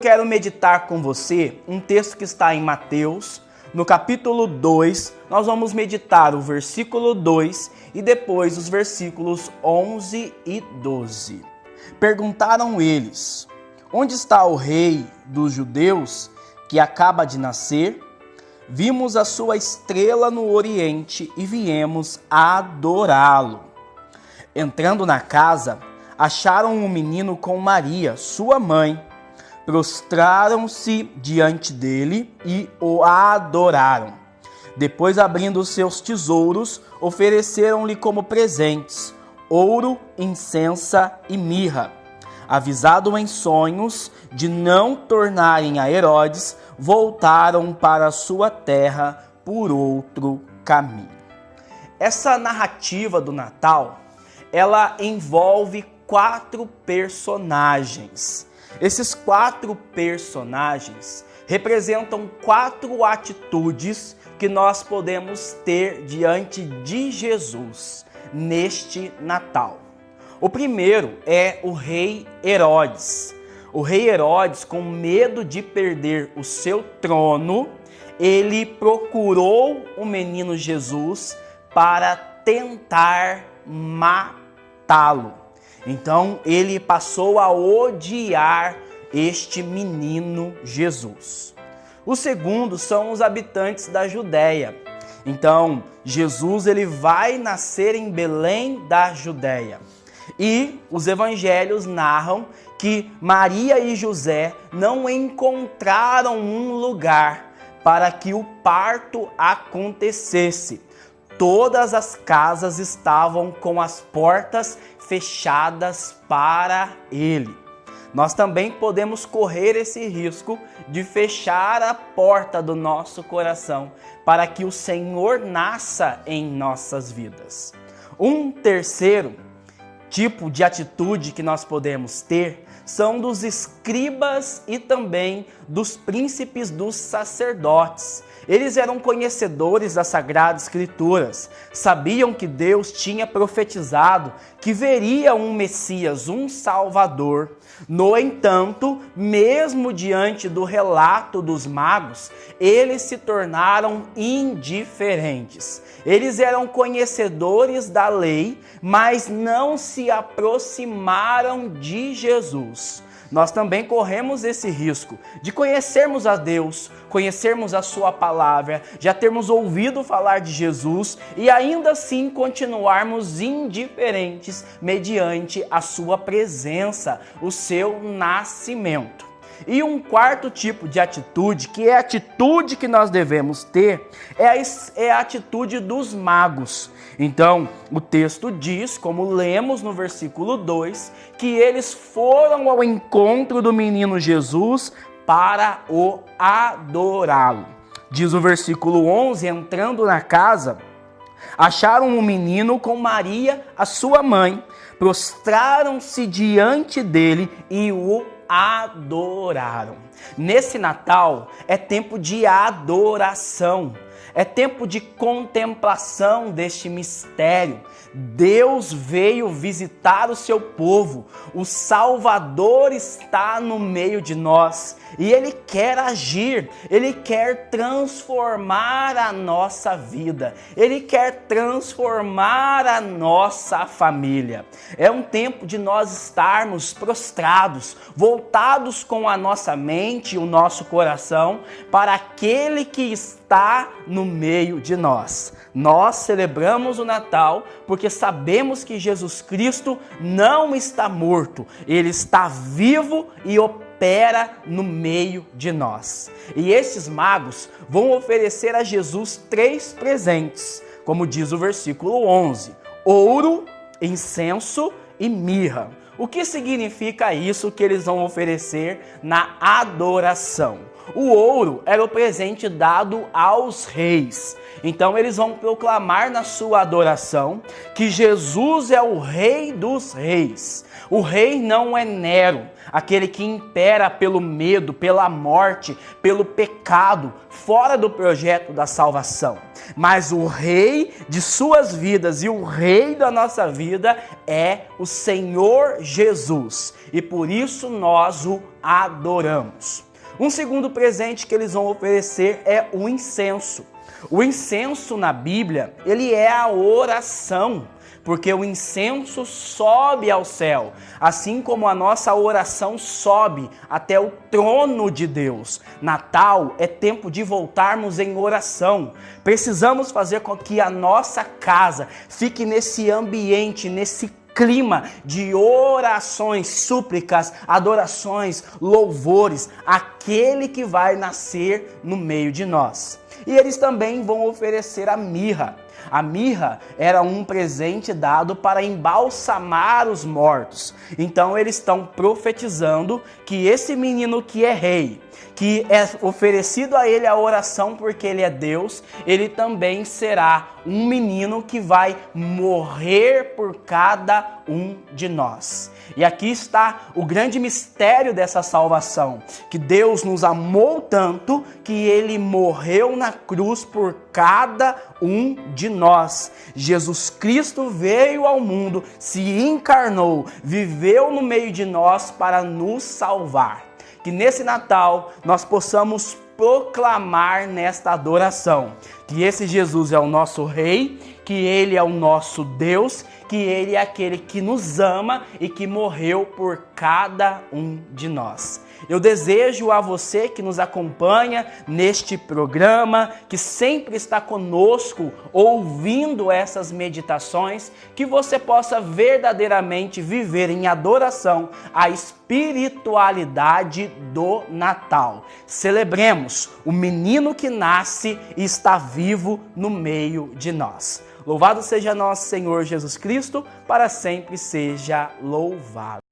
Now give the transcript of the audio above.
quero meditar com você um texto que está em Mateus, no capítulo 2. Nós vamos meditar o versículo 2 e depois os versículos 11 e 12. Perguntaram eles: onde está o rei dos judeus que acaba de nascer? Vimos a sua estrela no oriente e viemos adorá-lo. Entrando na casa, acharam um menino com Maria, sua mãe. Prostraram-se diante dele e o adoraram. Depois, abrindo seus tesouros, ofereceram-lhe como presentes ouro, incenso e mirra. Avisado em sonhos de não tornarem a Herodes, voltaram para sua terra por outro caminho. Essa narrativa do Natal, ela envolve 4 personagens. Esses 4 personagens representam 4 atitudes que nós podemos ter diante de Jesus neste Natal. O primeiro é o rei Herodes. O rei Herodes, com medo de perder o seu trono, ele procurou o menino Jesus para tentar matá-lo. Então, ele passou a odiar este menino Jesus. O segundo são os habitantes da Judéia. Então, Jesus ele vai nascer em Belém da Judéia. E os evangelhos narram que Maria e José não encontraram um lugar para que o parto acontecesse. Todas as casas estavam com as portas fechadas para ele. Nós também podemos correr esse risco de fechar a porta do nosso coração para que o Senhor nasça em nossas vidas. Um terceiro tipo de atitude que nós podemos ter são dos escribas e também dos príncipes dos sacerdotes. Eles eram conhecedores das Sagradas Escrituras, sabiam que Deus tinha profetizado que veria um Messias, um Salvador. No entanto, mesmo diante do relato dos magos, eles se tornaram indiferentes. Eles eram conhecedores da lei, mas não se aproximaram de Jesus. Nós também corremos esse risco de conhecermos a Deus, conhecermos a sua palavra, já termos ouvido falar de Jesus e ainda assim continuarmos indiferentes mediante a sua presença, o seu nascimento. E um quarto tipo de atitude, que é a atitude que nós devemos ter, é a atitude dos magos. Então, o texto diz, como lemos no versículo 2, que eles foram ao encontro do menino Jesus para o adorá-lo. Diz o versículo 11, entrando na casa, acharam um menino com Maria, a sua mãe, prostraram-se diante dele e o adoraram. Nesse Natal é tempo de adoração, é tempo de contemplação deste mistério. Deus veio visitar o seu povo, o Salvador está no meio de nós e Ele quer agir, Ele quer transformar a nossa vida, Ele quer transformar a nossa família. É um tempo de nós estarmos prostrados, voltados com a nossa mente e o nosso coração para aquele que está no meio de nós. Nós celebramos o Natal porque sabemos que Jesus Cristo não está morto, Ele está vivo e opera no meio de nós. E esses magos vão oferecer a Jesus 3 presentes, como diz o versículo 11: ouro, incenso e mirra. O que significa isso que eles vão oferecer na adoração? O ouro era o presente dado aos reis. Então eles vão proclamar na sua adoração que Jesus é o Rei dos Reis. O rei não é Nero, aquele que impera pelo medo, pela morte, pelo pecado, fora do projeto da salvação. Mas o Rei de suas vidas e o Rei da nossa vida é o Senhor Jesus. E por isso nós o adoramos. Um segundo presente que eles vão oferecer é o incenso. O incenso na Bíblia, ele é a oração, porque o incenso sobe ao céu, assim como a nossa oração sobe até o trono de Deus. Natal é tempo de voltarmos em oração. Precisamos fazer com que a nossa casa fique nesse ambiente, nesse clima de orações, súplicas, adorações, louvores, aquele que vai nascer no meio de nós. E eles também vão oferecer a mirra. A mirra era um presente dado para embalsamar os mortos. Então eles estão profetizando que esse menino que é rei, que é oferecido a ele a oração porque ele é Deus, ele também será um menino que vai morrer por cada um de nós. E aqui está o grande mistério dessa salvação, que Deus nos amou tanto que ele morreu na cruz por cada um de nós. Jesus Cristo veio ao mundo, se encarnou, viveu no meio de nós para nos salvar. Que nesse Natal nós possamos proclamar nesta adoração que esse Jesus é o nosso Rei, que Ele é o nosso Deus, que Ele é aquele que nos ama e que morreu por cada um de nós. Eu desejo a você que nos acompanha neste programa, que sempre está conosco ouvindo essas meditações, que você possa verdadeiramente viver em adoração a espiritualidade do Natal. Celebremos o menino que nasce e está vivo no meio de nós. Louvado seja nosso Senhor Jesus Cristo, para sempre seja louvado.